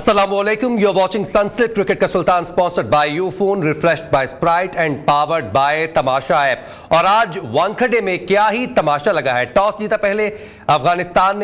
Assalamualaikum, you're watching Sunset Cricket का सुल्तान, sponsored by Ufone, refreshed by Sprite and powered by Tamasha app. और आज वानखेड़े में क्या ही तमाशा लगा है। टॉस जीता पहले अफगानिस्तान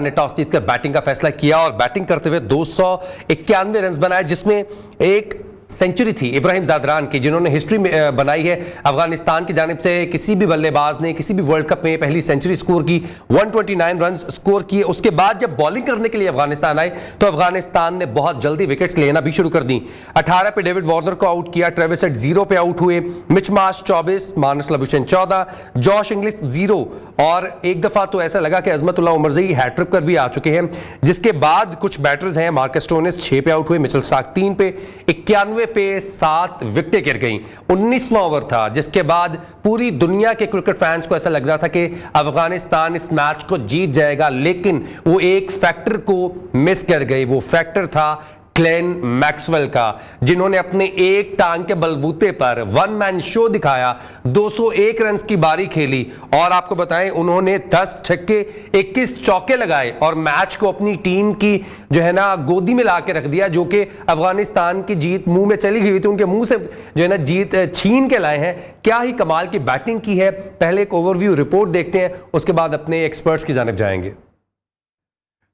ने टॉस जीतकर बैटिंग का फैसला किया और बैटिंग करते हुए 291 रन बनाए, जिसमें एक सेंचुरी थी इब्राहिम ज़ादरान की, जिन्होंने हिस्ट्री में बनाई है। अफगानिस्तान की जानिब से किसी भी बल्लेबाज ने किसी भी वर्ल्ड कप में पहली सेंचुरी स्कोर की, 129 रन स्कोर किए। उसके बाद जब बॉलिंग करने के लिए अफगानिस्तान आए तो अफगानिस्तान ने बहुत जल्दी विकेट्स लेना भी शुरू कर दी। 18 पे डेविड वार्नर को आउट किया, ट्रेविस हेड 0 पे आउट हुए, Mitch Marsh 24, Marnus Labuschagne 14, Josh Inglis 0। और एक दफा तो ऐसा लगा कि अजमतुल्लाह उमरज़ई हैट्रिक पर भी आ चुके हैं। जिसके बाद कुछ बैटर्स हैं, मार्कस स्टोइनिस 6 पे आउट हुए, मिचेल स्टार्क 3 पे, 91 पे 7 विकेटें गिर गईं। 19वां ओवर था, जिसके बाद पूरी दुनिया के क्रिकेट फैंस को ऐसा लग रहा था कि अफगानिस्तान इस मैच को जीत जाएगा, लेकिन वो एक फैक्टर को मिस कर गई। वो फैक्टर था ग्लेन मैक्सवेल का, जिन्होंने अपने एक टांग के बलबूते पर वन मैन शो दिखाया, 201 रन की बारी खेली और आपको बताएं उन्होंने 10 छक्के 21 चौके लगाए और मैच को अपनी टीम की जो है ना गोदी में ला के रख दिया, जो कि अफगानिस्तान की जीत मुंह में चली गई थी, उनके मुंह से जो है ना जीत छीन के लाए हैं। क्या ही कमाल की बैटिंग की है। पहले एक ओवरव्यू रिपोर्ट देखते हैं, उसके बाद अपने एक्सपर्ट्स की जानिब जाएंगे।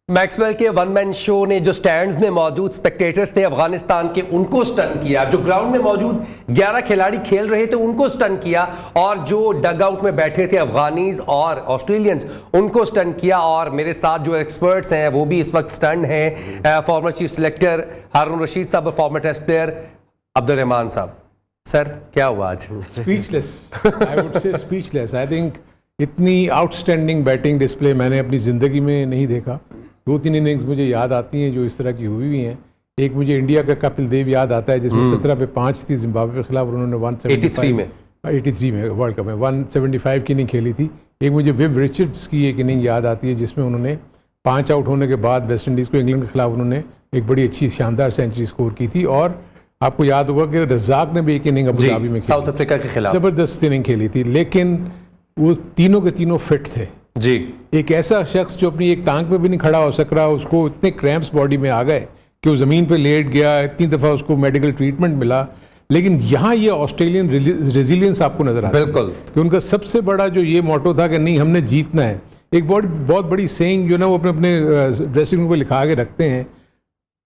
मैक्सवेल के वन मैन शो ने जो स्टैंड्स में मौजूद स्पेक्टेटर्स थे अफगानिस्तान के, उनको स्टन किया। जो ग्राउंड में मौजूद 11 खिलाड़ी खेल रहे थे उनको स्टन किया, और जो डग आउट में बैठे थे अफगानीज और ऑस्ट्रेलियंस उनको स्टन किया। और मेरे साथ जो एक्सपर्ट्स हैं वो भी इस वक्त स्टन हैं। Former chief selector Haroon Rasheed साहब और former test player Abdul Rehman साहब। सर क्या हुआ आज? Speechless, I would say speechless. I think इतनी आउटस्टैंडिंग बैटिंग डिस्प्ले मैंने अपनी ज़िंदगी में नहीं देखा। 2-3 इनिंग्स मुझे याद आती हैं जो इस तरह की हुई हुई हैं। एक मुझे इंडिया का कपिल देव याद आता है, जिसमें 17 पे 5 थी जिम्बाब्वे के खिलाफ, उन्होंने 173 में वर्ल्ड कप में 175 की इनिंग खेली थी। एक मुझे विव रिचर्ड्स की एक इनिंग याद आती है, जिसमें उन्होंने 5 आउट होने के बाद वेस्ट इंडीज़ को, इंग्लैंड के खिलाफ उन्होंने एक बड़ी अच्छी शानदार सेंचुरी स्कोर की थी। और आपको याद होगा कि रज़ाक ने भी एक इनिंग अबू धाबी में साउथ अफ्रीका के खिलाफ ज़बरदस्त इनिंग खेली थी, लेकिन वो तीनों के तीनों फिट थे जी। एक ऐसा शख्स जो अपनी एक टांग पे भी नहीं खड़ा हो सक रहा, उसको इतने क्रैम्प्स बॉडी में आ गए कि वो ज़मीन पे लेट गया, इतनी दफ़ा उसको मेडिकल ट्रीटमेंट मिला। लेकिन यहाँ ये ऑस्ट्रेलियन रेजिलियंस आपको नजर आता है, बिल्कुल, कि उनका सबसे बड़ा जो ये मोटो था कि नहीं हमने जीतना है। एक बहुत बड़ी सेइंग जो ना वो अपने ड्रेसिंग रूम पे लिखा के रखते हैं,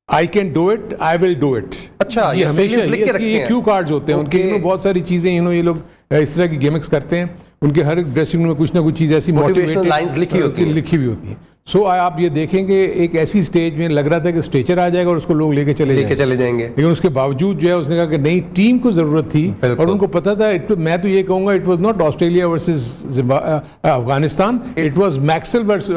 I can do it, I will do it. अच्छा, ये हमेशा ये क्यू कार्ड्स होते हैं उनके, बहुत सारी चीज़ें ये लोग इस तरह की गेमिक्स करते हैं। उनके हर ड्रेसिंग रूम में कुछ ना कुछ चीज़ ऐसी मोटिवेशनल लाइंस लिखी हुई होती है। सो आप ये देखेंगे एक ऐसी स्टेज में लग रहा था कि स्ट्रेचर आ जाएगा और उसको लोग लेके चले जाएंगे, लेकिन उसके बावजूद जो है उसने कहा कि नहीं, टीम को ज़रूरत थी और उनको पता था। मैं तो ये कहूँगा it was not Australia versus Afghanistan, it was Maxwell versus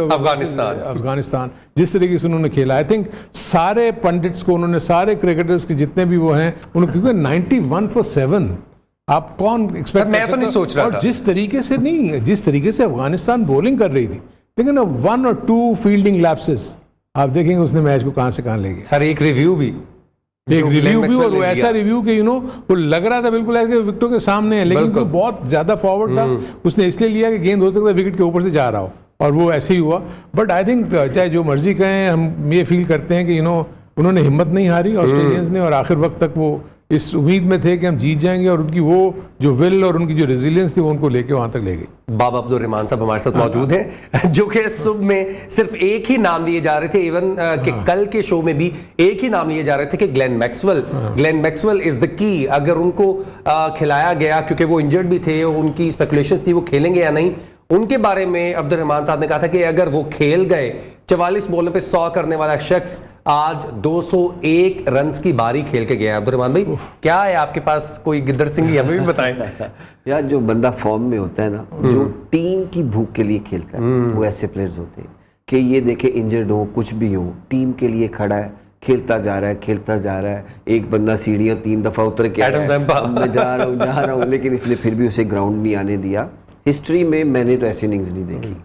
Afghanistan. जिस तरीके से उन्होंने खेला, आई थिंक सारे पंडित्स को उन्होंने, सारे क्रिकेटर्स के जितने भी वो हैं उन्होंने, क्योंकि 91 for 7 आप कौन एक्सपेक्ट, मैं तो नहीं सोच रहा था। और जिस तरीके से अफगानिस्तान बॉलिंग कर रही थी, लेकिन 1 और 2 फील्डिंग लैप्सेस आप देखेंगे उसने मैच को कहां से कहां ले गए। सर एक रिव्यू भी और वो ऐसा रिव्यू कि वो लग रहा था बिल्कुल ऐसे विकेटों के सामने है, लेकिन वो बहुत ज्यादा फॉरवर्ड था। उसने इसलिए लिया कि गेंद हो सकता है विकेट के ऊपर से जा रहा हो, और वो ऐसे ही हुआ। बट आई थिंक चाहे जो मर्जी कहें, हम ये फील करते हैं कि उन्होंने हिम्मत नहीं हारी ऑस्ट्रेलियंस ने, और आखिर वक्त तक वो इस उम्मीद में थे कि हम जीत जाएंगे, और उनकी वो जो विल और उनकी जो रेजिलियंस थी वो उनको लेके वहां तक ले गई। बाबा अब्दुल रहमान साहब हमारे साथ मौजूद हैं, जो कि सुबह में सिर्फ एक ही नाम लिए जा रहे थे, इवन कि कल के शो में भी एक ही नाम लिए जा रहे थे कि Glenn Maxwell is the key. अगर उनको खिलाया गया, क्योंकि वो इंजर्ड भी थे, उनकी स्पेकुलेशंस थी वो खेलेंगे या नहीं, उनके बारे में अब्दुल रहमान साहब ने कहा था कि अगर वो खेल गए, 44 बॉलों पे 100 करने वाला शख्स आज 201 रन की बारी खेल के गया। अब्दुल रहमान भाई क्या है आपके पास कोई गिद्दर सिंह, हमें भी बताएं। यार जो बंदा फॉर्म में होता है ना, जो टीम की भूख के लिए खेलता है, वो ऐसे प्लेयर्स होते हैं कि ये देखे इंजर्ड हो कुछ भी हो, टीम के लिए खड़ा है, खेलता जा रहा है। एक बंदा सीढ़ियां 3 दफा उतर के मैं जा रहा हूँ, लेकिन इसने फिर भी उसे ग्राउंड नहीं आने दिया। हिस्ट्री में मैंने तो ऐसी इनिंग्स नहीं देखी।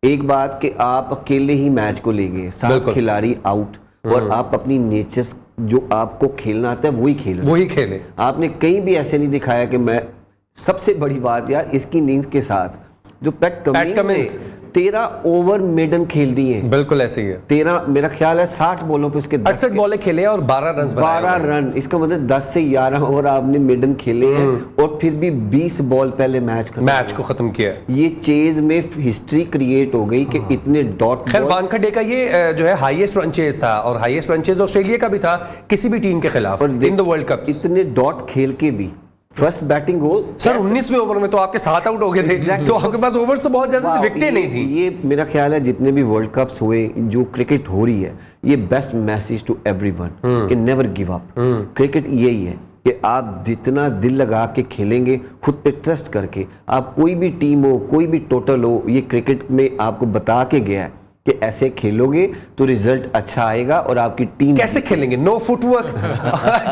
एक बात कि आप अकेले ही मैच को ले गए, 7 खिलाड़ी आउट, और आप अपनी नेचर जो आपको खेलना आता है वही खेले। आपने कहीं भी ऐसे नहीं दिखाया कि मैं, सबसे बड़ी बात यार इसकी इनिंग्स के साथ जो पैट कमिंस 13 ओवर मेडन खेल दिए, बिल्कुल ऐसे ही है। 13 मेरा ख्याल है 60 बॉलों पे उसके 68 बॉलें खेले और 12 रन 12 रन, इसका मतलब 10 से 11 ओवर आपने मेडन खेले हैं और फिर भी 20 बॉल पहले मैच को खत्म किया है। ये चेज में हिस्ट्री क्रिएट हो गई कि इतने डॉट। खैर वानखेड़े का ये जो है हाईएस्ट रन चेज था और हाईएस्ट रन चेज ऑस्ट्रेलिया का भी था किसी भी टीम के खिलाफ इन द वर्ल्ड कप। इतने डॉट खेल के भी फर्स्ट बैटिंग हो सर 19वें ओवर में तो आपके 7 आउट हो गए थे, तो आपके पास ओवर्स तो बहुत ज्यादा थे, विकेटें नहीं थी। ये मेरा ख्याल है जितने भी वर्ल्ड कप्स हुए, जो क्रिकेट हो रही है, ये बेस्ट मैसेज टू एवरीवन कि नेवर गिव अप। क्रिकेट यही है कि आप जितना दिल लगा के खेलेंगे, खुद पे ट्रस्ट करके, आप कोई भी टीम हो, कोई भी टोटल हो, ये क्रिकेट में आपको बता के गया है कि ऐसे खेलोगे तो रिजल्ट अच्छा आएगा और आपकी टीम कैसे खेलेंगे, नो फुटवर्क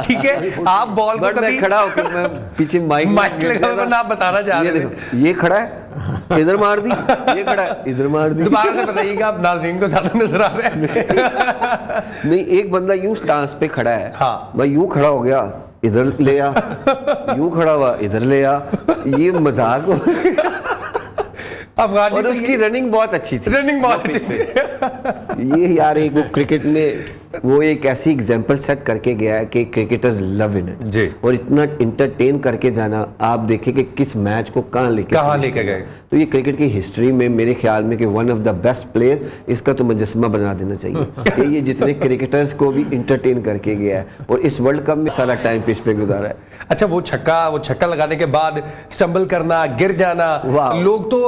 ठीक है, आप बॉल को कभी खड़ा होकर मैं पीछे माइक लगा वरना आप बताना चाह रहे थे। ये खड़ा है इधर मार दी, ये खड़ा है इधर मार दी। दोबारा से बताइएगा, आप नाज़रीन को ज्यादा नजर आ रहे हैं। नहीं, एक बंदा यूं स्टांस पे खड़ा है, हाँ। मैं यूं खड़ा हो गया इधर ले आ, यूं खड़ा हुआ इधर ले आ, ये मजाक हो। अफगानी और उसकी रनिंग बहुत अच्छी थी, रनिंग बहुत अच्छी थी। ये यार एक वो क्रिकेट में वो एक ऐसी एग्जांपल सेट करके गया है कि क्रिकेटर्स लव इन जी। इट, और इतना इंटरटेन करके जाना, आप देखें कि किस मैच को कहाँ लेके गए। तो ये क्रिकेट की हिस्ट्री में मेरे ख्याल में कि one of the best player, इसका तो मुजस्समा बना देना चाहिए कि ये जितने क्रिकेटर्स को भी इंटरटेन करके गया है और इस वर्ल्ड कप में सारा टाइम पिच पे गुजारा है। अच्छा, वो छक्का लगाने के बाद स्टंबल करना, गिर जाना, लोग तो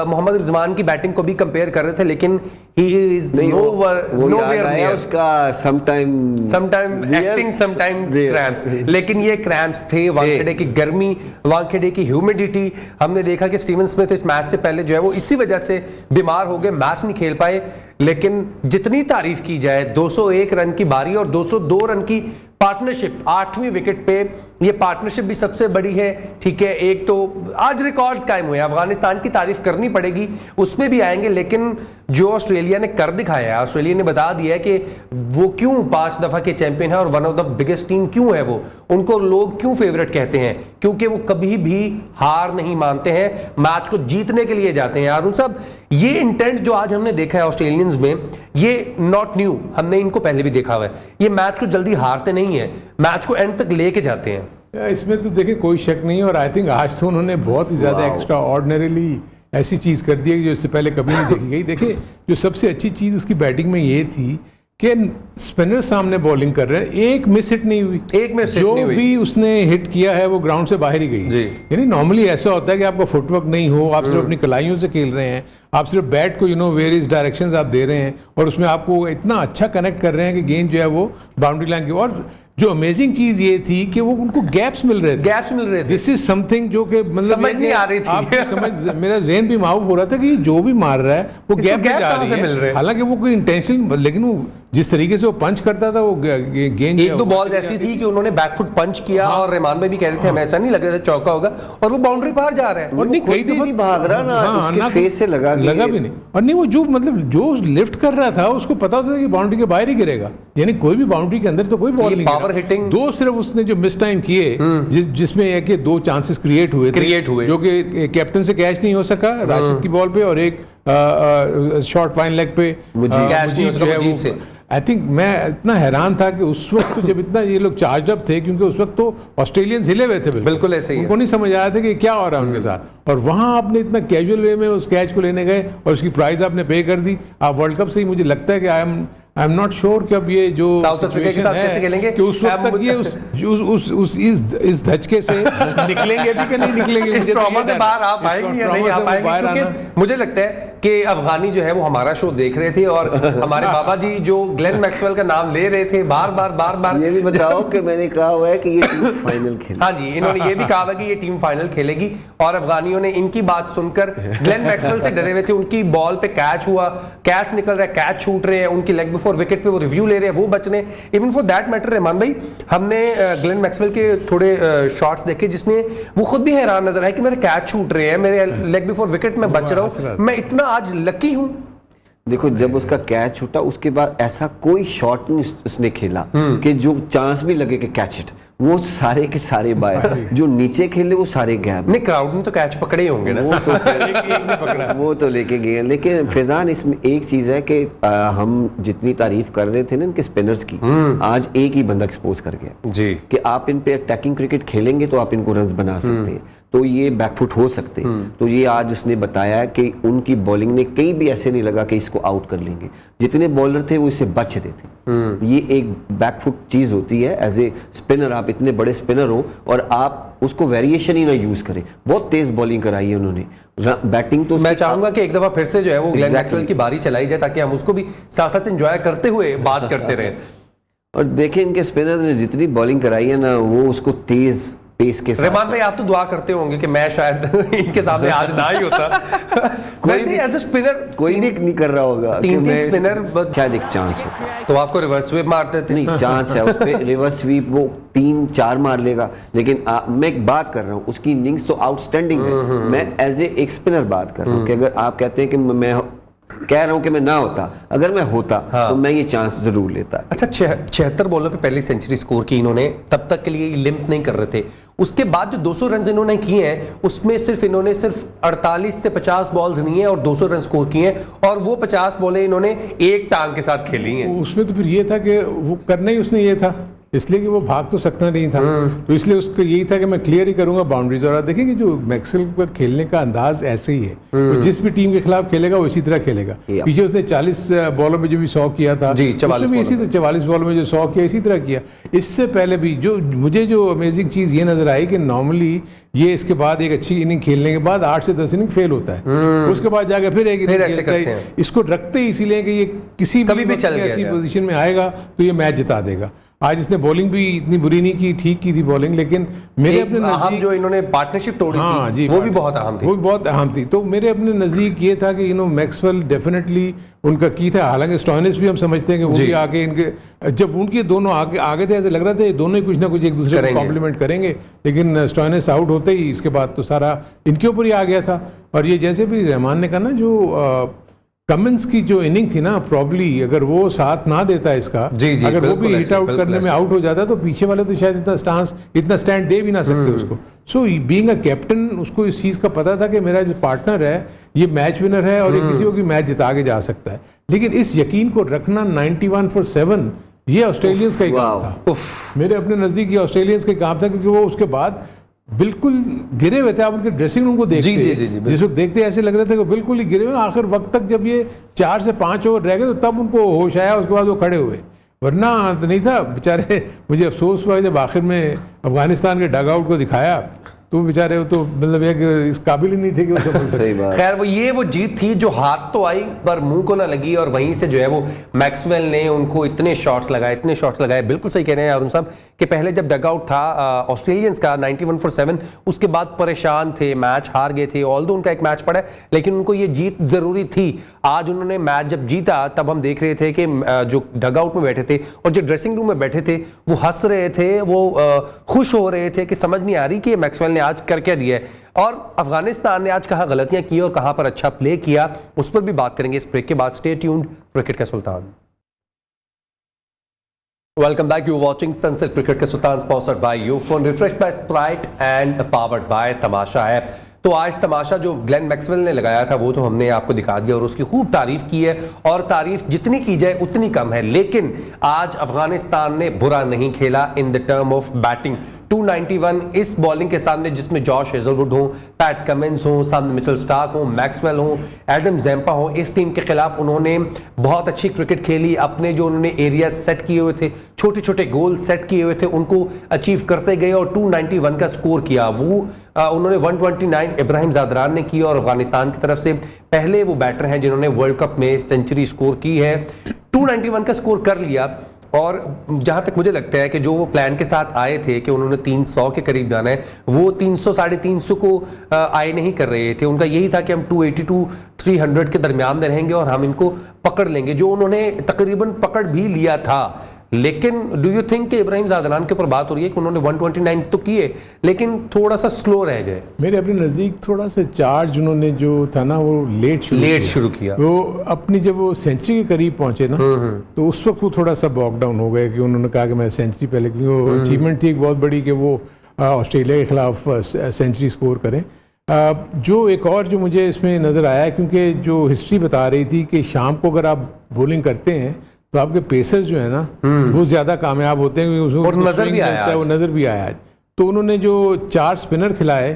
मोहम्मद रिजवान की बैटिंग को भी कंपेयर कर रहे थे, लेकिन he is nowhere near उसका sometime acting, sometime cramps, लेकिन ये cramps थे, वानखेड़े की गर्मी, वानखेड़े की ह्यूमिडिटी। हमने देखा कि स्टीवन स्मिथ इस मैच से पहले जो है वो इसी वजह से बीमार हो गए, मैच नहीं खेल पाए। लेकिन जितनी तारीफ की जाए, 201 रन की बारी और 202 रन की पार्टनरशिप, 8वीं विकेट पे ये पार्टनरशिप भी सबसे बड़ी है। ठीक है, एक तो आज रिकॉर्ड्स कायम हुए, अफगानिस्तान की तारीफ करनी पड़ेगी, उसमें भी आएंगे, लेकिन जो ऑस्ट्रेलिया ने कर दिखाया है, ऑस्ट्रेलिया ने बता दिया है कि वो क्यों 5 दफा के चैंपियन है और one of the biggest team क्यों है वो, उनको लोग क्यों फेवरेट कहते हैं, क्योंकि वो कभी भी हार नहीं मानते हैं, मैच को जीतने के लिए जाते हैं। अरुण साहब, ये इंटेंट जो आज हमने देखा है ऑस्ट्रेलियंस में, ये नॉट न्यू, हमने इनको पहले भी देखा हुआ है। ये मैच को जल्दी हारते नहीं है, मैच को एंड तक लेके जाते हैं। इसमें तो देखिए कोई शक नहीं है, और आई थिंक आज तो उन्होंने बहुत ही ज़्यादा एक्स्ट्रा ऑर्डिनरीली ऐसी चीज़ कर दी है जो इससे पहले कभी नहीं देखी गई। देखिए, जो सबसे अच्छी चीज़ उसकी बैटिंग में ये थी कि स्पिनर सामने बॉलिंग कर रहे हैं, एक मिस हिट नहीं हुई, एक मिस हिट नहीं हुई। जो भी उसने हिट किया है वो ग्राउंड से बाहर ही गई। यानी नॉर्मली ऐसा होता है कि आपका फुटवर्क नहीं हो, आप सिर्फ अपनी कलाइयों से खेल रहे हैं, आप सिर्फ बैट को वेरियस डायरेक्शंस आप दे रहे हैं और उसमें आपको इतना अच्छा कनेक्ट कर रहे हैं कि गेंद जो है वो बाउंड्री लाइन की। और जो अमेजिंग चीज ये थी कि वो उनको गैप्स मिल रहे थे। दिस इज समथिंग जो कि मतलब समझ नहीं आ रही थी, आपकी समझ, मेरा ज़हन भी माऊफ हो रहा था कि जो भी मार रहा है वो गैप में जा रही है, हालांकि वो कोई इंटेंशन, लेकिन वो जिस तरीके से वो पंच करता था, वो गेंद 1-2 बॉल्स ऐसी थी कि उन्होंने बैकफुट पंच किया, हाँ। और रहमान भाई भी कह रहे थे हमें ऐसा नहीं लग रहा था चौका होगा, और वो बाउंड्री पार जा रहा है, और नहीं कई दफा भाग रहा ना, उसके फेस से लगा भी नहीं, और नहीं वो जो मतलब जो लिफ्ट कर रहा था उसको पता होता था कि बाउंड्री के बाहर ही गिरेगा, यानी कोई भी बाउंड्री के अंदर तो कोई बॉल नहीं, पावर हिटिंग। दो सिर्फ उसने जो मिस टाइम किए, जिसमें एक के 2 चांसेस क्रिएट हुए जो कि कैप्टन से कैच नहीं हो सका राशिद की बॉल पे, और एक शॉर्ट फाइन लेग पे कैच नहीं हो सका मुजीब से। आई थिंक मैं इतना हैरान था कि उस वक्त जब इतना ये लोग चार्ज अप थे, क्योंकि उस वक्त तो ऑस्ट्रेलियंस हिले हुए थे, बिल्कुल ऐसे ही, उनको नहीं समझ आया था कि क्या हो रहा है उनके साथ, और वहां आपने इतना कैजुअल वे में उस कैच को लेने गए और उसकी प्राइस आपने पे कर दी। आप वर्ल्ड कप से ही मुझे लगता है कि आई एम नॉट श्योर कि अब ये जो साउथ अफ्रीका के साथ कैसे खेलेंगे, कि उस वक्त तक ये इस धचके से निकलेंगे भी कि नहीं निकलेंगे, इस ट्रॉमा से बाहर आ पाएंगे या नहीं आ पाएंगे, क्योंकि मुझे लगता है कि अफगानी जो है वो हमारा शो देख रहे थे और हमारे बाबा जी जो ग्लेन मैक्सवेल का नाम ले रहे थे बार बार। ये भी बताओ कि मैंने कहा हुआ है कि ये टीम फाइनल खेलेगी। हाँ जी, इन्होंने ये भी कहा हुआ कि ये टीम फाइनल खेलेगी, और अफगानियों ने इनकी बात सुनकर ग्लेन मैक्सवेल से डरे हुए थे। उनकी बॉल पे कैच हुआ, कैच निकल रहा है, कैच छूट रहे हैं, उनकी लेग बिफोर विकेट पे वो रिव्यू ले रहे हैं, वो बच रहे हैं। Even for that matter Rahman भाई, हमने ग्लेन मैक्सवेल के थोड़े शॉट्स देखे जिसमें वो खुद भी हैरान नजर आए कि मेरे कैच छूट रहे हैं, मेरे लेग बिफोर विकेट में बच रहा हूँ, मैं इतना आज लकी हूँ। देखो, जब उसका कैच छूटा उसके बाद ऐसा कोई शॉट नहीं उसने खेला कि जो चांस भी लगे कि कैच इट, वो सारे के सारे बाय, जो नीचे खेले वो सारे गैप। नहीं, क्राउड ने तो कैच पकड़े ही होंगे ना। वो तो वो तो लेके गए। लेकिन फैजान, इसमें एक चीज है कि हम जितनी तारीफ कर रहे थे ना इनके स्पिनर्स की, आज एक ही बंदा एक्सपोज कर गया जी कि आप इन पे अटैकिंग क्रिकेट खेलेंगे तो आप इनको रन्स बना सकते हैं, तो ये बैकफुट हो सकते हैं। तो ये आज उसने बताया कि उनकी बॉलिंग ने कहीं भी ऐसे नहीं लगा कि इसको आउट कर लेंगे। जितने बॉलर थे वो इसे बच रहे थे। ये एक बैकफुट चीज होती है। एज ए स्पिनर, आप इतने बड़े स्पिनर हो और आप उसको वेरिएशन ही ना यूज करें। बहुत तेज बॉलिंग कराई है उन्होंने। बैटिंग तो मैं चाहूंगा कि एक दफा फिर से जो है वो ग्लेन मैक्सवेल की बारी चलाई जाए, ताकि हम उसको भी साथ साथ एंजॉय करते हुए बात करते रहे। और देखें इनके स्पिनर्स ने जितनी बॉलिंग कराई है ना, वो उसको तेज पेस के साथ। रहमान भाई, आप तो दुआ करते होंगे कि मैं शायद इनके सामने आज ना ही होता। वैसे एज ए स्पिनर कोई नहीं कर रहा होगा। तीन स्पिनर शायद एक चांस होता है तो आपको रिवर्स स्वीप मारते थे। नहीं, चांस है उस पे रिवर्स स्वीप, वो 3-4 मार लेगा। लेकिन मैं एक बात कर रहा हूँ, उसकी इनिंग्स तो आउटस्टैंडिंग है। मैं एज ए एक स्पिनर बात कर रहा हूँ कि अगर आप कहते हैं कि मैं कह रहा हूं कि मैं ना होता, अगर मैं होता तो मैं ये चांस जरूर लेता। अच्छा, 76 बॉलों पे पहली सेंचुरी स्कोर की इन्होंने, तब तक के लिए लिम्प नहीं कर रहे थे। उसके बाद जो 200 रन इन्होंने किए हैं, उसमें इन्होंने सिर्फ 48 से 50 बॉल्स नहीं है और 200 रन स्कोर किए हैं, और वो 50 बॉलें इन्होंने एक टांग के साथ खेली हैं। उसमें तो फिर ये था कि वो करना ही उसने ये था, इसलिए कि वो भाग तो सकता नहीं था, तो इसलिए उसको यही था कि मैं क्लियर ही करूंगा बाउंड्रीज। और देखेंगे जो मैक्सवेल का खेलने का अंदाज ऐसे ही है, वो जिस भी टीम के खिलाफ खेलेगा वो इसी तरह खेलेगा। पीछे उसने 40 बॉलों में जो भी 100 किया था, जी 44 भी इसी तरह 44 बॉलों में जो 100 किया इसी तरह किया। इससे पहले भी जो मुझे जो अमेजिंग चीज़ ये नजर आई कि नॉर्मली ये इसके बाद एक अच्छी इनिंग खेलने के बाद 8 से 10 इनिंग फेल होता है, उसके बाद जाके फिर एक इनिंग खेलता है। इसको रखते ही इसीलिए कि ये किसी भी ऐसी पोजीशन में आएगा तो ये मैच जिता देगा। आज इसने बॉलिंग भी इतनी बुरी नहीं की, ठीक की थी बॉलिंग, लेकिन मेरे अपने नजदीक जो इन्होंने पार्टनरशिप तोड़ी हाँ, थी, वो भी बहुत अहम थी। वो भी बहुत अहम थी। तो मेरे अपने नजदीक ये था कि मैक्सवेल डेफिनेटली उनका की था। हालांकि स्टॉइनिस भी हम समझते हैं कि वो भी आगे इनके, जब उनके दोनों आगे थे, ऐसे लग रहा था दोनों ही कुछ ना कुछ एक दूसरे को कॉम्प्लीमेंट करेंगे, लेकिन स्टॉइनिस आउट होते ही इसके बाद तो सारा इनके ऊपर ही आ गया था। और ये जैसे भी रहमान ने कहा ना, जो कमिंस की जो इनिंग थी ना, प्रॉब्ली अगर वो साथ ना देता इसका, अगर वो भी हिट आउट करने में आउट हो जाता तो पीछे वाले तो शायद इतना स्टैंड दे भी ना सकते उसको। सो बीइंग अ कैप्टन, उसको इस चीज़ का पता था कि मेरा जो पार्टनर है ये मैच विनर है और ये किसी को भी मैच जिता के जा सकता है। लेकिन इस यकीन को रखना 91 for 7 ये ऑस्ट्रेलियंस का ही काम था। मेरे अपने नज़दीक ये ऑस्ट्रेलियंस का काम था, क्योंकि वो उसके बाद बिल्कुल गिरे हुए थे। आप उनके ड्रेसिंग रूम को देखते जिस वक्त देखते ऐसे लग रहे थे कि बिल्कुल ही गिरे हुए। आखिर वक्त तक जब ये 4 से 5 ओवर रह गए तो तब उनको होश आया, उसके बाद वो खड़े हुए, वरना तो नहीं था बेचारे। मुझे अफसोस हुआ जब आखिर में अफगानिस्तान के डग आउट को दिखाया तो बेचारे वो तो मतलब इस काबिल ही नहीं थे कि वो समझ सही बात। खैर वो जीत थी जो हाथ तो आई पर मुंह को ना लगी, और वहीं से जो है वो मैक्सवेल ने उनको इतने शॉट्स लगाए। बिल्कुल सही कह रहे हैं अरुण साहब कि पहले जब डग आउट था ऑस्ट्रेलियंस का 91 for 7, उसके बाद परेशान थे, मैच हार गए थे। ऑल्दो उनका एक मैच पड़ा, लेकिन उनको ये जीत जरूरी थी। आज उन्होंने मैच जब जीता तब हम देख रहे थे कि जो डग आउट में बैठे थे और जो ड्रेसिंग रूम में बैठे थे वो हंस रहे थे, वो खुश हो रहे थे कि समझ नहीं आ रही कि मैक्सवेल ने आज कर क्या दिया है। और अफगानिस्तान ने आज कहाँ गलतियां की और कहां पर अच्छा प्ले किया, उस पर भी बात करेंगे इस ब्रेक के बाद। स्टे ट्यून्ड, क्रिकेट का सुल्तान। Welcome back, you watching sunset cricket का सुल्तान, sponsored by Ufone, refreshed by Sprite and powered by Tamasha app. तो आज तमाशा जो ग्लेन मैक्सवेल ने लगाया था वो तो हमने आपको दिखा दिया और उसकी खूब तारीफ की है, और तारीफ जितनी की जाए उतनी कम है। लेकिन आज अफगानिस्तान ने बुरा नहीं खेला in the term of batting. 291 इस बॉलिंग के सामने, जिसमें जॉश हेजलवुड हो, पैट कमिंस हो, सामने मिचेल स्टार्क हो, मैक्सवेल हो, एडम ज़ैम्पा हो, इस टीम के खिलाफ उन्होंने बहुत अच्छी क्रिकेट खेली। अपने जो उन्होंने एरिया सेट किए हुए थे, छोटे छोटे गोल सेट किए हुए थे, उनको अचीव करते गए और 291 का स्कोर किया। वो उन्होंने 129 इब्राहिम ज़ादरान ने की, और अफगानिस्तान की तरफ से पहले वो बैटर हैं जिन्होंने वर्ल्ड कप में सेंचुरी स्कोर की है। 291 का स्कोर कर लिया, और जहां तक मुझे लगता है कि जो वो प्लान के साथ आए थे कि उन्होंने 300 के करीब जाना है, वो 300 साढ़े 300 को आए नहीं कर रहे थे। उनका यही था कि हम 280 300 के दरमियान में रहेंगे और हम इनको पकड़ लेंगे, जो उन्होंने तकरीबन पकड़ भी लिया था। लेकिन डू यू थिंक कि इब्राहिम ज़ादरान के ऊपर बात हो रही है कि उन्होंने 129 तो किए लेकिन थोड़ा सा स्लो रह गए? मेरे अपने नज़दीक थोड़ा सा चार्ज उन्होंने जो था ना वो लेट शुरू किया। वो अपनी जब वो सेंचुरी के करीब पहुंचे ना तो उस वक्त वो थोड़ा सा बॉक डाउन हो गए कि उन्होंने कहा कि मैं सेंचुरी पहले, क्योंकि वो अचीवमेंट थी एक बहुत बड़ी कि वो ऑस्ट्रेलिया के खिलाफ सेंचुरी स्कोर करें। जो एक और जो मुझे इसमें नज़र आया, क्योंकि जो हिस्ट्री बता रही थी कि शाम को अगर आप बॉलिंग करते हैं तो आपके पेसर्स जो है ना वो ज़्यादा कामयाब होते हैं, और नज़र भी आया, वो नज़र भी आया। तो उन्होंने जो 4 स्पिनर खिलाए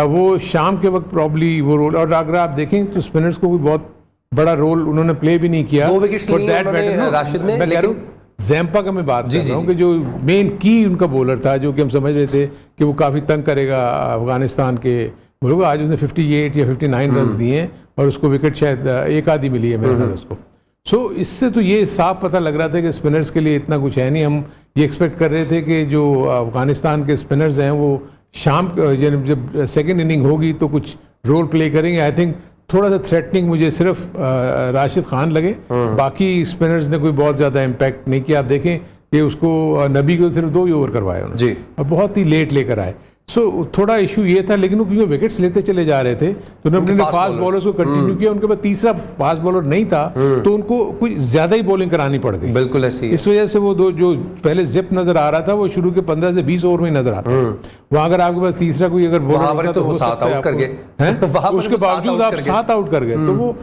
वो शाम के वक्त प्रॉब्ली वो रोल, और अगर आप देखें तो स्पिनर्स को भी बहुत बड़ा रोल उन्होंने प्ले भी नहीं किया। 2 विकेट्स लिए उन्होंने राशिद ने, लेकिन जैम्पा का मैं बात कर रहा हूँ कि जो मेन की उनका बॉलर था, जो कि हम समझ रहे थे कि वो काफ़ी तंग करेगा अफगानिस्तान के मुल्क, आज उसने 58 या 59 रन दिए हैं और उसको विकेट शायद एक आधी मिली है मेरे ख्याल उसको। सो इससे तो ये साफ पता लग रहा था कि स्पिनर्स के लिए इतना कुछ है नहीं। हम ये एक्सपेक्ट कर रहे थे कि जो अफगानिस्तान के स्पिनर्स हैं वो शाम जब सेकेंड इनिंग होगी तो कुछ रोल प्ले करेंगे। आई थिंक थोड़ा सा थ्रेटनिंग मुझे सिर्फ राशिद खान लगे, बाकी स्पिनर्स ने कोई बहुत ज़्यादा इम्पैक्ट नहीं किया। आप देखें कि उसको नबी को सिर्फ 2 ही ओवर करवाए उन्होंने जी, और बहुत ही लेट लेकर आए। सो थोड़ा इशू ये था, लेकिन वो क्योंकि विकेट्स लेते चले जा रहे थे तो उन्होंने फास्ट बॉलर्स को कंटिन्यू किया। उनके पास तीसरा फास्ट बॉलर नहीं था तो उनको कुछ ज्यादा ही बॉलिंग करानी पड़ गई। बिल्कुल ऐसी इस वजह से वो दो जो पहले जिप नजर आ रहा था वो शुरू के 15 से 20 ओवर में नजर आता है। वहां अगर आपके पास तीसरा कोई अगर बॉलर होता तो वो 7 आउट कर गए, उसके बावजूद आप 7 आउट कर गए। तो वो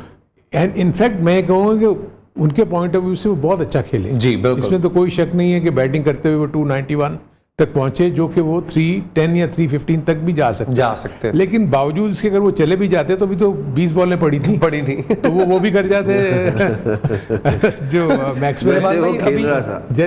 इनफैक्ट मैं कहूँगा कि उनके पॉइंट ऑफ व्यू से वो बहुत अच्छा खेले जी, बिल्कुल। इसमें तो कोई शक नहीं है कि बैटिंग करते हुए वो 291 तक पहुंचे, जो कि वो 310 या 315 तक भी जा सकते लेकिन बावजूद इसके अगर वो चले भी जाते तो भी तो 20 बॉलें पड़ी थी तो वो भी कर जाते जो मैक्सवेल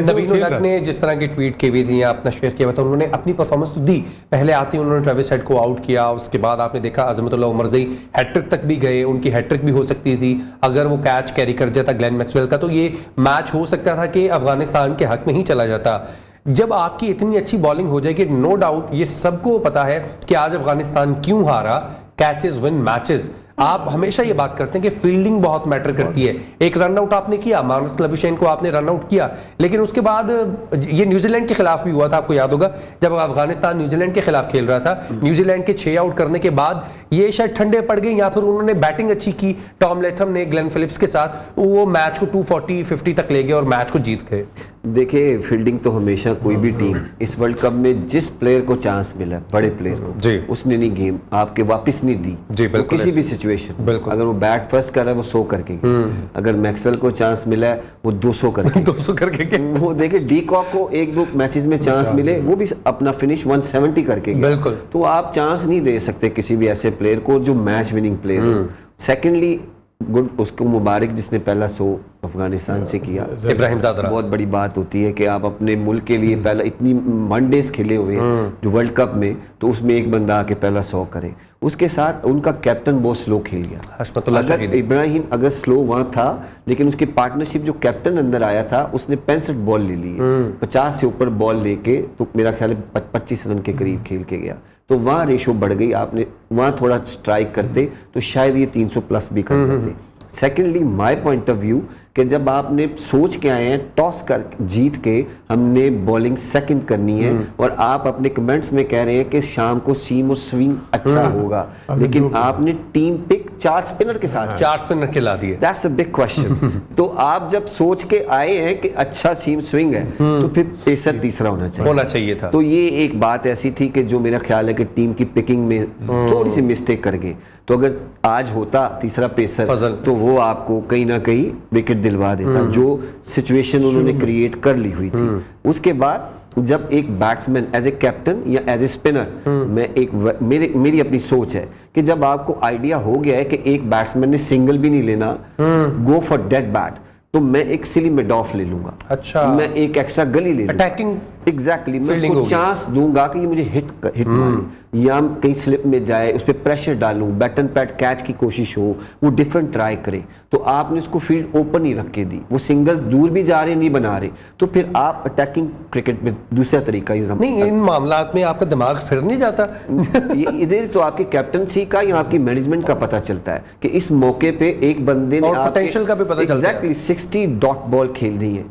नवीन उल हक ने जिस तरह की ट्वीट की हुई थी या अपना शेयर किया था, उन्होंने अपनी परफॉर्मेंस तो दी। पहले आते ही उन्होंने ट्रेविस हेड को आउट किया, उसके बाद आपने देखा अजमतुल्लाह उमरज़ई हैट्रिक तक भी गए, उनकी हैट्रिक भी हो सकती थी अगर वो कैच कैरी कर जाता ग्लेन मैक्सवेल का, तो ये मैच हो सकता था कि अफगानिस्तान के हक में ही चला जाता। जब आपकी इतनी अच्छी बॉलिंग हो जाएगी, नो डाउट ये सबको पता है कि आज अफगानिस्तान क्यों हारा, कैचेस विन मैचेस। आप हमेशा ये बात करते हैं कि फील्डिंग बहुत मैटर करती है। एक रन आउट आपने किया, मार्नस लबुशेन को आपने रन आउट किया, लेकिन उसके बाद ये न्यूजीलैंड के खिलाफ भी हुआ था, आपको याद होगा जब अफगानिस्तान न्यूजीलैंड के खिलाफ खेल रहा था, न्यूजीलैंड के 6 आउट करने के बाद ये शायद ठंडे पड़ गए या फिर उन्होंने बैटिंग अच्छी की, टॉम लेथम ने ग्लेन फिलिप्स के साथ, वो मैच को 240-50 तक ले गए और मैच को जीत गए। देखिए फील्डिंग तो हमेशा कोई भी टीम इस वर्ल्ड कप में जिस प्लेयर को चांस मिला, बड़े प्लेयर को, उसने नहीं गेम आपके वापस नहीं दी जी, तो किसी भी सिचुएशन अगर वो बैट फर्स्ट कर रहा है वो 100 करके अगर मैक्सवेल को चांस मिला है वो 200 करके वो देखिए डी कॉक को 1-2 मैचेस में चांस मिले, वो भी अपना फिनिश 170 करके गया। तो आप चांस नहीं दे सकते किसी भी ऐसे प्लेयर को जो मैच विनिंग प्लेयर हो। सेकेंडली गुड उसको मुबारक जिसने पहला 100 अफगानिस्तान से किया, इब्राहिम ज़ादरान। बहुत बड़ी बात होती है कि आप अपने मुल्क के लिए पहला इतनी वनडेज खेले हुए जो वर्ल्ड कप में, तो उसमें एक बंदा आके पहला 100 करे। उसके साथ उनका कैप्टन बहुत स्लो खेल गया। अगर इब्राहिम अगर स्लो वहाँ था, लेकिन उसकी पार्टनरशिप जो कैप्टन अंदर आया था उसने 65 बॉल ले ली, 50 से ऊपर बॉल लेके, तो मेरा ख्याल है 25 रन के करीब खेल के गया। तो वहाँ रेशो बढ़ गई। आपने वहाँ थोड़ा स्ट्राइक करते तो शायद ये 300 प्लस भी कर सकते। Secondly my point of view कि जब आपने सोच के आए हैं टॉस कर जीत के हमने बॉलिंग सेकंड करनी है, और आप अपने कमेंट्स में कह रहे हैं कि शाम को सीम और स्विंग अच्छा होगा, लेकिन आपने टीम पिक 4 स्पिनर के साथ 4 स्पिनर खिला दिए। That's a big question. तो आप जब सोच के आए हैं कि अच्छा सीम स्विंग है तो फिर पेसर तीसरा होना चाहिए था। तो ये एक बात ऐसी थी कि जो मेरा ख्याल है कि टीम की पिकिंग में थोड़ी सी मिस्टेक कर गए। तो अगर आज होता तीसरा पेसर तो वो आपको कहीं ना कहीं विकेट दिलवा देता, जो सिचुएशन उन्होंने क्रिएट कर ली हुई थी। उसके बाद जब एक बैट्समैन एज ए कैप्टन या एज ए स्पिनर, मैं एक मेरी अपनी सोच है कि जब आपको आइडिया हो गया है कि एक बैट्समैन ने सिंगल भी नहीं लेना, गो फॉर डेड बैट, तो मैं एक सिली में डॉफ ले लूंगा। अच्छा, मैं एक एक्स्ट्रा गली ले लूंगा, अटैकिंग एग्जैक्टली मैं उसको चांस दूंगा कि ये मुझे हिट मारे या कहीं स्लिप में जाए, उस पर प्रेशर डालूं, बैट एंड पैट कैच की कोशिश हो, वो डिफरेंट ट्राई करे। तो आपने उसको फील्ड ओपन ही रख के दी, वो सिंगल दूर भी जा रहे नहीं बना रहे, तो फिर आप अटैकिंग क्रिकेट में दूसरा तरीका नहीं, इन मामलात में आपका दिमाग फिर नहीं जाता। इधर तो आपकी कैप्टनसी का या आपकी मैनेजमेंट का पता चलता है कि इस मौके पे एक बंदे ने पोटेंशियल का भी पता चलता है। एग्जैक्टली 60 डॉट बॉल खेल दी है,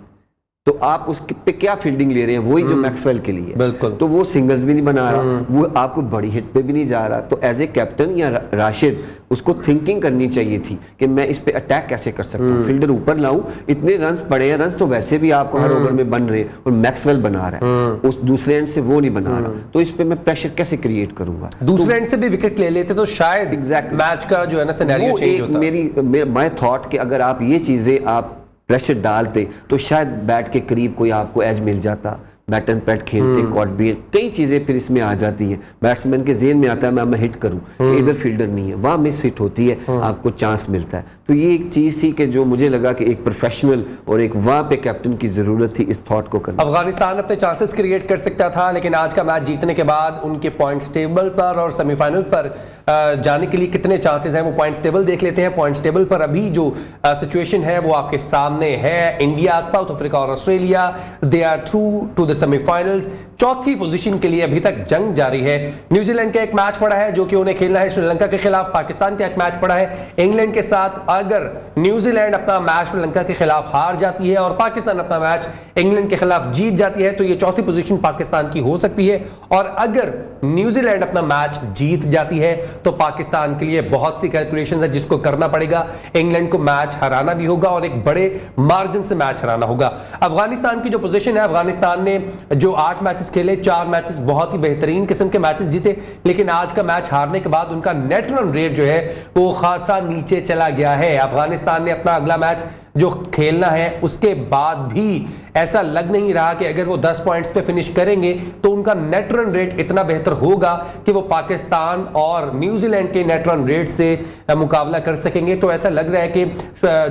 तो आप उसके पे क्या फील्डिंग ले रहे हैं, वही जो मैक्सवेल के लिए बिल्कुल। तो वो सिंगल्स भी नहीं बना रहा, वो आपको बड़ी हिट पे भी नहीं जा रहा। तो एज ए कैप्टन या राशिद उसको थिंकिंग करनी चाहिए थी कि मैं इस पे अटैक कैसे कर सकता हूँ, फील्डर ऊपर लाऊं, इतने रन्स पड़े हैं, रन्स तो वैसे भी आपको हर ओवर में बन रहे हैं और मैक्सवेल बना रहा है, उस दूसरे एंड से वो नहीं बना रहा, तो इस पे मैं प्रेशर कैसे क्रिएट करूंगा। दूसरे एंड से भी विकेट ले लेते तो शायद Exactly. मैच का जो है ना सिनेरियो चेंज होता। माय थॉट कि अगर आप ये चीजें आप प्रेशर डालते तो शायद बैट के करीब कोई आपको एज मिल जाता, बैट एंड पैट खेलते, कॉट भी, कई चीजें फिर इसमें आ जाती हैं। बैट्समैन के जेहन में आता है मैं हिट करूं, इधर फील्डर नहीं है, वहां मिस हिट होती है, आपको चांस मिलता है। तो ये एक चीज थी कि जो मुझे लगा कि एक प्रोफेशनल और एक वहां पे कैप्टन की जरूरत थी इस थॉट को करने। अफगानिस्तान अपने चांसेस क्रिएट कर सकता था, लेकिन आज का मैच जीतने के बाद उनके पॉइंट्स टेबल पर और सेमीफाइनल पर जाने के लिए कितने चांसेस हैं वो पॉइंट्स टेबल देख लेते हैं। पॉइंट्स टेबल पर अभी जो सिचुएशन है वो आपके सामने है। इंडिया, साउथ अफ्रीका और Australia they are through to the semifinals. चौथी पोजीशन के लिए अभी तक जंग जारी है। न्यूजीलैंड का एक मैच पड़ा है जो कि उन्हें खेलना है श्रीलंका के खिलाफ। पाकिस्तान का एक मैच पड़ा है इंग्लैंड के साथ। अगर न्यूजीलैंड अपना मैच श्रीलंका के खिलाफ हार जाती है और पाकिस्तान अपना मैच इंग्लैंड के खिलाफ जीत जाती है तो ये चौथी पोजीशन पाकिस्तान की हो सकती है। और अगर न्यूजीलैंड अपना मैच जीत जाती है तो पाकिस्तान के लिए बहुत सी कैलकुलेशंस है जिसको करना पड़ेगा। इंग्लैंड को मैच हराना भी होगा और एक बड़े मार्जिन से मैच हराना होगा। अफगानिस्तान की जो पोजीशन है, अफगानिस्तान ने जो 8 मैचेस खेले, 4 मैचेस बहुत ही बेहतरीन किस्म के मैचेस जीते, लेकिन आज का मैच हारने के बाद उनका नेट रन रेट जो है वो खासा नीचे चला गया है। अफगानिस्तान ने अपना अगला मैच जो खेलना है उसके बाद भी ऐसा लग नहीं रहा कि अगर वो 10 पॉइंट्स पे फिनिश करेंगे तो उनका नेट रन रेट इतना बेहतर होगा कि वो पाकिस्तान और न्यूजीलैंड के नेट रन रेट से मुकाबला कर सकेंगे। तो ऐसा लग रहा है कि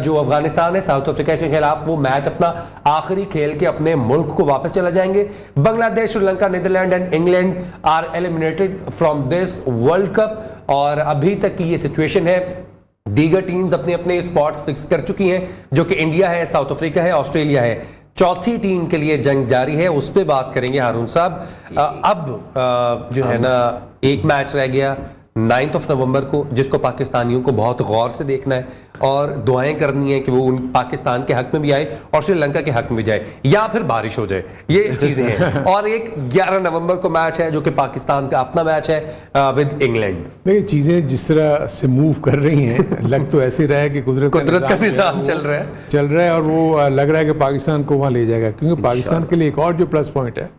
जो अफगानिस्तान है साउथ अफ्रीका के खिलाफ वो मैच अपना आखिरी खेल के अपने मुल्क को वापस चला जाएंगे। Bangladesh, Sri Lanka, Netherland and England are eliminated from this world cup. और अभी तक की ये सिचुएशन है। दीगर टीम्स अपने अपने स्पॉट्स फिक्स कर चुकी हैं जो कि इंडिया है, साउथ अफ्रीका है, ऑस्ट्रेलिया है। चौथी टीम के लिए जंग जारी है, उस पर बात करेंगे हारून साहब। अब जो है ना एक मैच रह गया 9 नवंबर को जिसको पाकिस्तानियों को बहुत गौर से देखना है और दुआएं करनी है कि वो उन पाकिस्तान के हक में भी आए और श्रीलंका के हक में भी जाए या फिर बारिश हो जाए, ये चीजें हैं। और एक 11 नवंबर को मैच है जो कि पाकिस्तान का अपना मैच है विद इंग्लैंड। देखिए चीज़ें जिस तरह से मूव कर रही हैं लग तो ऐसे रहा है कि कुदरत का निजाम चल रहा है और वो लग रहा है कि पाकिस्तान को वहाँ ले जाएगा। क्योंकि पाकिस्तान के लिए एक और जो प्लस पॉइंट है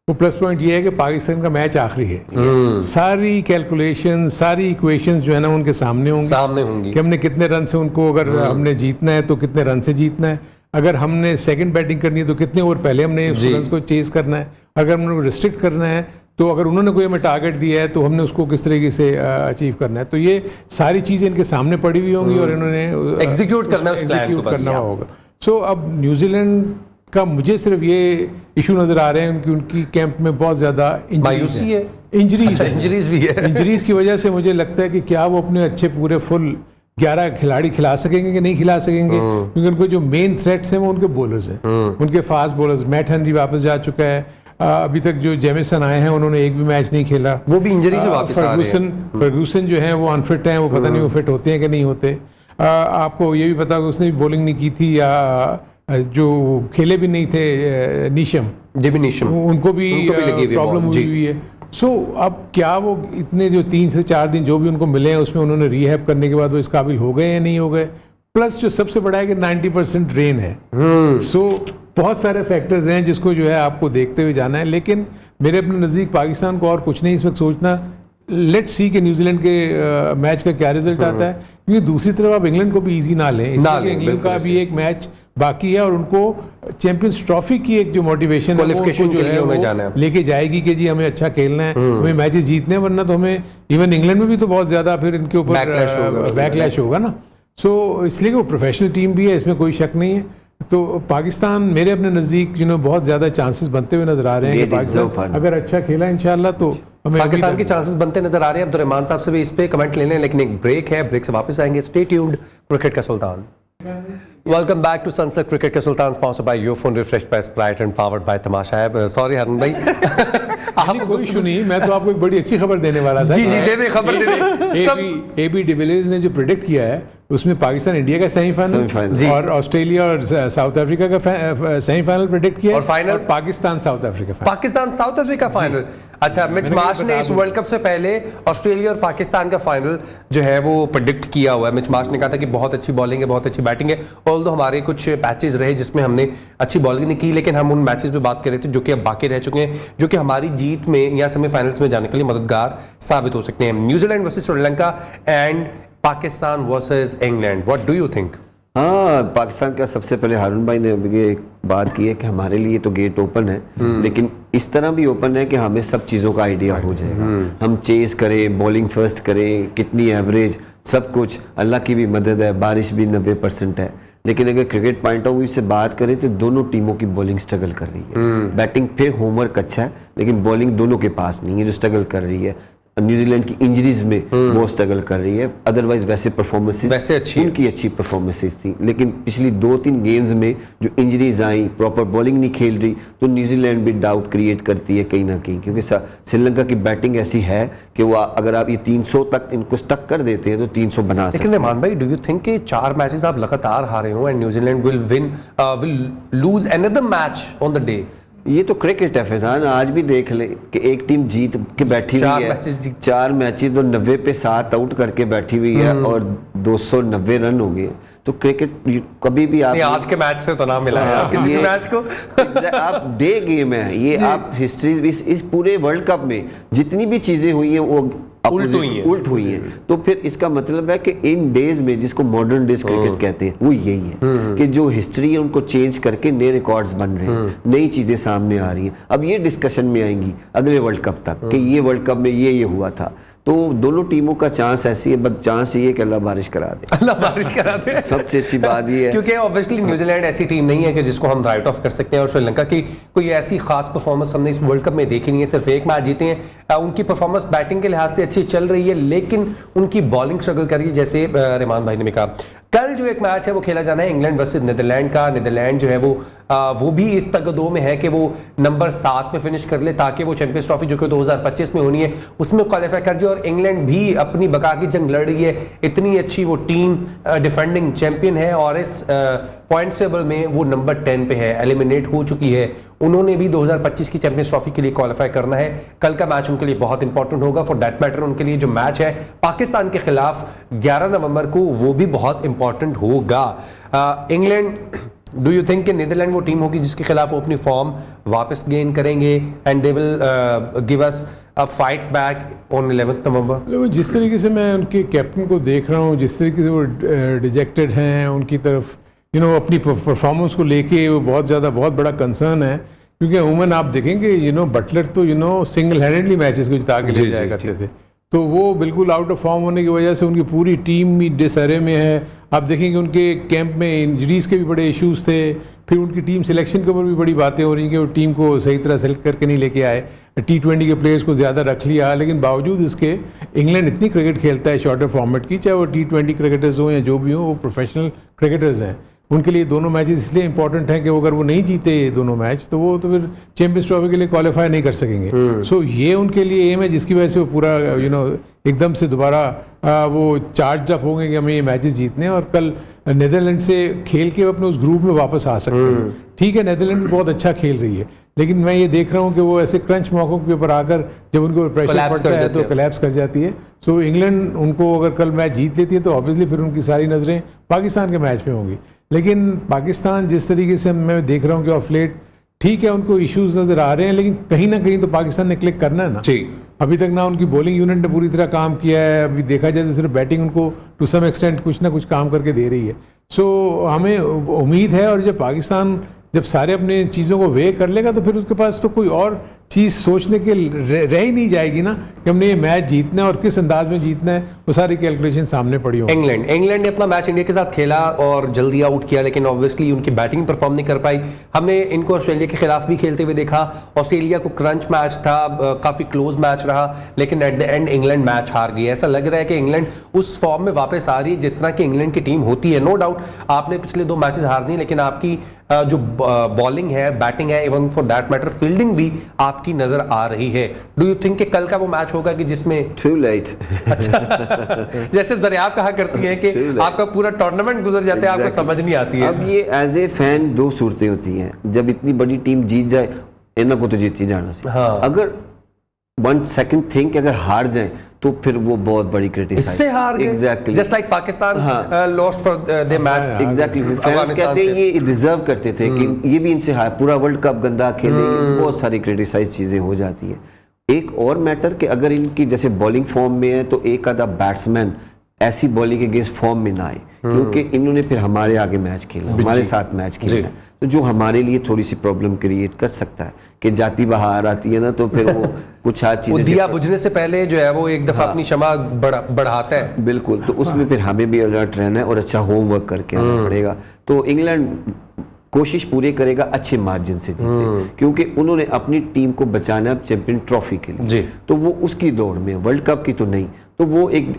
वो प्लस पॉइंट ये है कि पाकिस्तान का मैच आखिरी है। सारी कैलकुलेशन, सारी इक्वेशंस जो है ना उनके सामने होंगी कि हमने कितने रन से उनको, अगर हमने जीतना है तो कितने रन से जीतना है, अगर हमने सेकंड बैटिंग करनी है तो कितने ओवर पहले हमने उस रन को चेज करना है, अगर हमने रिस्ट्रिक्ट करना है तो अगर उन्होंने कोई हमें टारगेट दिया है तो हमने उसको किस तरीके से अचीव करना है। तो ये सारी चीज़ें इनके सामने पड़ी हुई होंगी और इन्होंने एग्जीक्यूट करना होगा। सो अब न्यूजीलैंड का मुझे सिर्फ ये इशू नजर आ रहे हैं कि उनकी कैंप में बहुत ज्यादा मायूसी है, इंजरीज भी है। इंजरीज की वजह से मुझे लगता है कि क्या वो अपने अच्छे पूरे फुल 11 खिलाड़ी खिला सकेंगे कि नहीं खिला सकेंगे, क्योंकि उनको जो मेन थ्रेट्स हैं वो उनके बॉलर्स हैं, उनके फास्ट बॉलर्स। मैट हेनरी वापस जा चुका है, अभी तक जो जेमिसन आए हैं उन्होंने एक भी मैच नहीं खेला, वो भी इंजरी से वापस आ रहे हैं। फर्गूसन जो है वो अनफिट हैं, वो पता नहीं वो फिट होते हैं कि नहीं होते। आपको ये भी पता कि उसने भी बॉलिंग नहीं की थी, या जो खेले भी नहीं थे नीशम उनको भी प्रॉब्लम हुई है। सो अब क्या वो इतने जो 3 से 4 दिन जो भी उनको मिले हैं उसमें उन्होंने रीहैब करने के बाद वो इस काबिल हो गए या नहीं हो गए। प्लस जो सबसे बड़ा है कि 90% रेन है। सो बहुत सारे फैक्टर्स हैं जिसको जो है आपको देखते हुए जाना है। लेकिन मेरे अपने नज़दीक पाकिस्तान को और कुछ नहीं इस वक्त सोचना। लेट्स सी कि न्यूजीलैंड के मैच का क्या रिजल्ट आता है, क्योंकि दूसरी तरफ आप इंग्लैंड को भी इजी ना लें। इंग्लैंड का भी एक मैच बाकी है और उनको चैंपियंस ट्रॉफी की एक जो मोटिवेशन है लेके जाएगी कि जी हमें अच्छा खेलना है, हमें मैचेस जीतने हैं, वरना तो हमें इवन इंग्लैंड में भी तो बहुत ज्यादा फिर इनके ऊपर बैकलैश होगा ना। सो इसलिए वो प्रोफेशनल टीम भी है, इसमें कोई शक नहीं है। तो पाकिस्तान मेरे अपने नज़दीक बहुत ज़्यादा चांसेस बनते हुए नजर आ रहे हैं कि पाकिस्तान अगर अच्छा खेला इंशाल्लाह तो हमें पाकिस्तान के चांसेस बनते नजर आ रहे हैं। अब्दुर्रहमान साहब से भी इस पे कमेंट ले लें, लेकिन एक ब्रेक है, ब्रेक से वापस आएंगे। स्टे ट्यून्ड, क्रिकेट का सुल्तान। Welcome back to sunset cricket का सुल्तान, sponsored by your phone, refreshed by Sprite and powered by Tamasha app. Sorry Haroon भाई आपको कोई इशू नहीं, मैं तो आपको एक बड़ी अच्छी खबर देने वाला था। जी दे दे खबर दे दे। एबी डिविलियर्स ने जो प्रेडिक्ट किया है उसमें पाकिस्तान इंडिया का सेमीफाइनल और ऑस्ट्रेलिया और साउथ अफ्रीका का सेमीफाइनल प्रेडिक्ट किया और final Pakistan south Africa final. अच्छा, मिच मार्श ने इस वर्ल्ड कप से पहले ऑस्ट्रेलिया और पाकिस्तान का फाइनल जो है वो प्रेडिक्ट किया हुआ है। मिच मार्श ने कहा था कि बहुत अच्छी बॉलिंग है, बहुत अच्छी बैटिंग है। ऑल्दो हमारे कुछ पैचेस रहे जिसमें हमने अच्छी बॉलिंग नहीं की, लेकिन हम उन मैचेस पे बात कर रहे थे जो कि अब बाकी रह चुके हैं, जो कि हमारी जीत में या सेमीफाइनल्स में जाने के लिए मददगार साबित हो सकते हैं। New Zealand versus Sri Lanka and Pakistan versus England, what do you think? हाँ, पाकिस्तान का सबसे पहले हारून भाई ने ये एक बात की है कि हमारे लिए तो गेट ओपन है, लेकिन इस तरह भी ओपन है कि हमें सब चीज़ों का आइडिया हो जाएगा। हम चेस करें, बॉलिंग फर्स्ट करें, कितनी एवरेज, सब कुछ अल्लाह की भी मदद है, बारिश भी 90% है। लेकिन अगर क्रिकेट पॉइंट ऑफ व्यू से बात करें तो दोनों टीमों की बॉलिंग स्ट्रगल कर रही है। बैटिंग फिर होमवर्क अच्छा है, लेकिन बॉलिंग दोनों के पास नहीं है जो स्ट्रगल कर रही है। न्यूजीलैंड की इंजरीज में वो स्ट्रगल कर रही है, अदरवाइज वैसे परफॉर्मेंसेस वैसे उनकी अच्छी परफॉर्मेंसेस थी। लेकिन पिछली 2-3 गेम्स में जो इंजरीज आई, प्रॉपर बॉलिंग नहीं खेल रही, तो न्यूजीलैंड भी डाउट क्रिएट करती है कहीं ना कहीं, क्योंकि श्रीलंका की बैटिंग ऐसी है कि वो अगर आप ये 300 तक इनको स्टक कर देते हैं तो 300 बना सकते हैं। लेकिन रहमान भाई, डू यू थिंक कि 4 मैचेस आप लगातार हारे हो and New Zealand will lose another match on the day? ये तो क्रिकेट है फैजान, आज भी देख ले कि एक टीम जीत के बैठी हुई है, 4 मैचेस तो 90 पे 7 आउट करके बैठी हुई है और 290 रन हो गए। तो क्रिकेट कभी भी आप आज के मैच से तो ना मिला है किसी मैच को। आप डे गेम है ये, आप हिस्ट्री इस पूरे वर्ल्ड कप में जितनी भी चीजें हुई हैं वो उल्ट हुई है। तो फिर इसका मतलब है कि इन डेज में, जिसको मॉडर्न डेज क्रिकेट कहते हैं, वो यही है कि जो हिस्ट्री है उनको चेंज करके नए रिकॉर्ड्स बन रहे हैं, नई चीजें सामने आ रही हैं। अब ये डिस्कशन में आएंगी अगले वर्ल्ड कप तक कि ये वर्ल्ड कप में ये हुआ था। तो दोनों टीमों का चांस ऐसी है, बस चांस ये है कि अल्लाह बारिश करा दे, अल्लाह बारिश करा दे। सबसे अच्छी बात ये है, क्योंकि ऑब्वियसली न्यूजीलैंड ऐसी टीम नहीं है कि जिसको हम राइट ऑफ कर सकते हैं, और श्रीलंका की कोई ऐसी खास परफॉर्मेंस हमने इस वर्ल्ड कप में देखी नहीं है। सिर्फ एक मैच जीते हैं। उनकी परफॉर्मेंस बैटिंग के लिहाज से अच्छी चल रही है, लेकिन उनकी बॉलिंग स्ट्रगल कर रही है, जैसे रहमान भाई ने भी कहा। कल जो एक मैच है वो खेला जाना है इंग्लैंड वर्सेस नीदरलैंड का। नीदरलैंड जो है वो भी इस तगदो में है कि वो नंबर 7 पे फिनिश कर ले, ताकि वो चैंपियंस ट्रॉफी जो कि 2025 में होनी है उसमें क्वालिफाई कर जाए। और इंग्लैंड भी अपनी बका की जंग लड़ रही है, इतनी अच्छी वो टीम डिफेंडिंग चैंपियन है, और इस पॉइंट्स टेबल में वो नंबर 10 पे है, एलिमिनेट हो चुकी है। उन्होंने भी 2025 की चैंपियंस ट्रॉफी के लिए क्वालिफाई करना है। कल का मैच उनके लिए बहुत इंपॉर्टेंट होगा। फॉर दैट मैटर उनके लिए जो मैच है पाकिस्तान के खिलाफ 11 नवंबर को, वो भी बहुत इंपॉर्टेंट होगा। इंग्लैंड, डू यू थिंक कि नीदरलैंड वो टीम होगी जिसके खिलाफ वो अपनी फॉर्म वापस गेन करेंगे and they will give us a fight back on 11 नवंबर? जिस तरीके से मैं उनके कैप्टन को देख रहा हूँ, जिस तरीके से वो डिजेक्टेड हैं, उनकी तरफ अपनी परफॉर्मेंस को लेके वो बहुत बड़ा कंसर्न है। क्योंकि अमूमन आप देखेंगे बटलर तो सिंगल हैंडेडली मैचेस को जिता के ले जाया करते थे, तो वो बिल्कुल आउट ऑफ फॉर्म होने की वजह से उनकी पूरी टीम भी डिसअरे में है। आप देखेंगे उनके कैंप में इंजरीज के भी बड़े इश्यूज थे, फिर उनकी टीम सिलेक्शन के ऊपर भी बड़ी बातें हो रही हैं कि वो टीम को सही तरह सेलेक्ट करके नहीं लेके आए, T20 के प्लेयर्स को ज़्यादा रख लिया। लेकिन बावजूद इसके इंग्लैंड इतनी क्रिकेट खेलता है शॉर्टर फॉर्मेट की, चाहे वो T20 क्रिकेटर्स हों या जो भी हों, वो प्रोफेशनल क्रिकेटर्स हैं। उनके लिए दोनों मैचेस इसलिए इंपॉर्टेंट हैं कि अगर वो नहीं जीते ये दोनों मैच तो वो तो फिर चैंपियंस ट्रॉफी के लिए क्वालिफाई नहीं कर सकेंगे। सो ये उनके लिए एम है जिसकी वजह से वो पूरा एकदम से दोबारा वो चार्ज अप होंगे कि हमें ये मैचेस जीतने हैं और कल नीदरलैंड से खेल के अपने उस ग्रुप में वापस आ सकते हैं। ठीक है, नीदरलैंड भी बहुत अच्छा खेल रही है, लेकिन मैं ये देख रहा हूँ कि वो ऐसे क्रंच मौकों के ऊपर आकर जब उनको प्रेशर पड़ता है तो कोलैप्स कर जाती है। सो इंग्लैंड उनको अगर कल मैच जीत लेती है तो ऑब्वियसली फिर उनकी सारी नज़रें पाकिस्तान के मैच में होंगी। लेकिन पाकिस्तान जिस तरीके से मैं देख रहा हूँ कि ऑफ लेट ठीक है उनको इश्यूज नजर आ रहे हैं, लेकिन कहीं ना कहीं तो पाकिस्तान ने क्लिक करना है ना। अभी तक ना उनकी बॉलिंग यूनिट ने पूरी तरह काम किया है, अभी देखा जाए तो सिर्फ बैटिंग उनको टू सम एक्सटेंट कुछ ना कुछ काम करके दे रही है। सो हमें उम्मीद है, और जब पाकिस्तान जब सारे अपने चीज़ों को वे कर लेगा तो फिर उसके पास तो कोई और चीज़ सोचने के रह ही नहीं जाएगी ना कि हमने ये मैच जीतना है और किस अंदाज में जीतना है, वो सारी कैलकुलेशन सामने पड़ी हो। इंग्लैंड ने अपना मैच इंडिया के साथ खेला और जल्दी आउट किया, लेकिन ऑब्वियसली उनकी बैटिंग परफॉर्म नहीं कर पाई। हमने इनको ऑस्ट्रेलिया के खिलाफ भी खेलते हुए देखा, ऑस्ट्रेलिया को क्रंच मैच था, काफ़ी क्लोज मैच रहा, लेकिन at the end England match हार गई। ऐसा लग रहा है कि इंग्लैंड उस फॉर्म में वापस आ रही है जिस तरह की इंग्लैंड की टीम होती है। नो डाउट आपने पिछले 2 मैचेस हार दिए, लेकिन आपकी जो बॉलिंग है, बैटिंग है, even for that matter fielding भी आपकी नजर आ रही है? डू यू थिंक कि कल का वो मैच होगा कि जिसमें टू लेट अच्छा जैसे दरियाब कहा करती हैं कि आपका पूरा टूर्नामेंट गुजर जाता है, आपको समझ नहीं आती है। अब ये एज ए फैन दो सूरतें होती हैं, जब इतनी बड़ी टीम जीत जाए, इन्हों को तो जीत ही जाना चाहिए। हाँ। अगर वन सेकंड थिंक कि अगर हार जाए तो फिर वो बहुत बड़ी क्रिटिसाइज, इससे हार गए exactly, just like Pakistan lost for the match. Exactly, fans कहते हैं ये डिजर्व करते थे कि ये भी इनसे हार, पूरा वर्ल्ड कप गंदा खेले, बहुत सारी क्रिटिसाइज चीजें हो जाती है। एक और मैटर कि अगर इनकी जैसे बॉलिंग फॉर्म में है तो एक आधा बैट्समैन ऐसी बॉलिंग के अगेंस्ट फॉर्म में ना आए, क्योंकि इन्होंने फिर हमारे आगे मैच खेला, हमारे साथ मैच खेला, तो जो हमारे लिए थोड़ी सी प्रॉब्लम क्रिएट कर सकता है कि जाती बाहर आती है ना, तो फिर वो कुछ आज वो चीजें दिया बुझने से पहले जो है वो एक दफा अपनी क्षमा बढ़ाता है। बिल्कुल, तो उसमें फिर हमें भी अलर्ट रहना है और अच्छा होमवर्क करके आना पड़ेगा। तो इंग्लैंड कोशिश पूरी करेगा अच्छे मार्जिन से जीते, क्योंकि उन्होंने अपनी टीम को बचाना है चैंपियन ट्रॉफी के लिए जी। तो वो उसकी दौड़ में, वर्ल्ड कप की तो नहीं। तो वो एक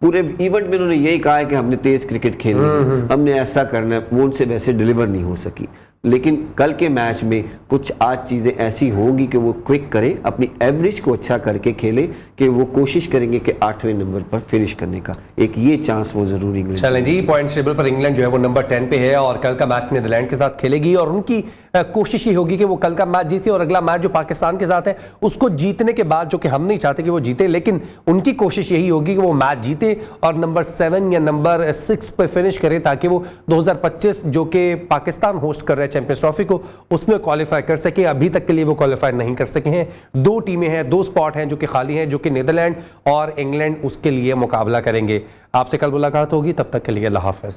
पूरे इवेंट में उन्होंने यही कहा है कि हमने तेज क्रिकेट खेलनी है, हमने ऐसा करना है, वो उनसे वैसे डिलीवर नहीं हो सकी। लेकिन कल के मैच में कुछ आज चीज़ें ऐसी होंगी कि वो क्विक करें, अपनी एवरेज को अच्छा करके खेले, कि वो कोशिश करेंगे कि 8वें नंबर पर फिनिश करने का, एक ये चांस वो जरूर इंग्लैंड। चलें जी, पॉइंट्स टेबल पर इंग्लैंड जो है वो नंबर 10 पे है और कल का मैच नीदरलैंड के साथ खेलेगी और उनकी कोशिश ये होगी कि वो कल का मैच जीते और अगला मैच जो पाकिस्तान के साथ है उसको जीतने के बाद, जो कि हम नहीं चाहते कि वो जीते, लेकिन उनकी कोशिश यही होगी कि वो मैच जीते और नंबर 7 या नंबर 6 पे फिनिश करे, ताकि वो 2025 जो कि पाकिस्तान होस्ट कर रहे हैं चैंपियंस ट्रॉफी को, उसमें क्वालिफाई कर सके। अभी तक के लिए वो क्वालिफाई नहीं कर सके हैं। 2 टीमें हैं, 2 स्पॉट हैं जो कि खाली हैं, जो कि नीदरलैंड और इंग्लैंड उसके लिए मुकाबला करेंगे। आपसे कल मुलाकात होगी, तब तक के लिए अल्लाह हाफ़िज़।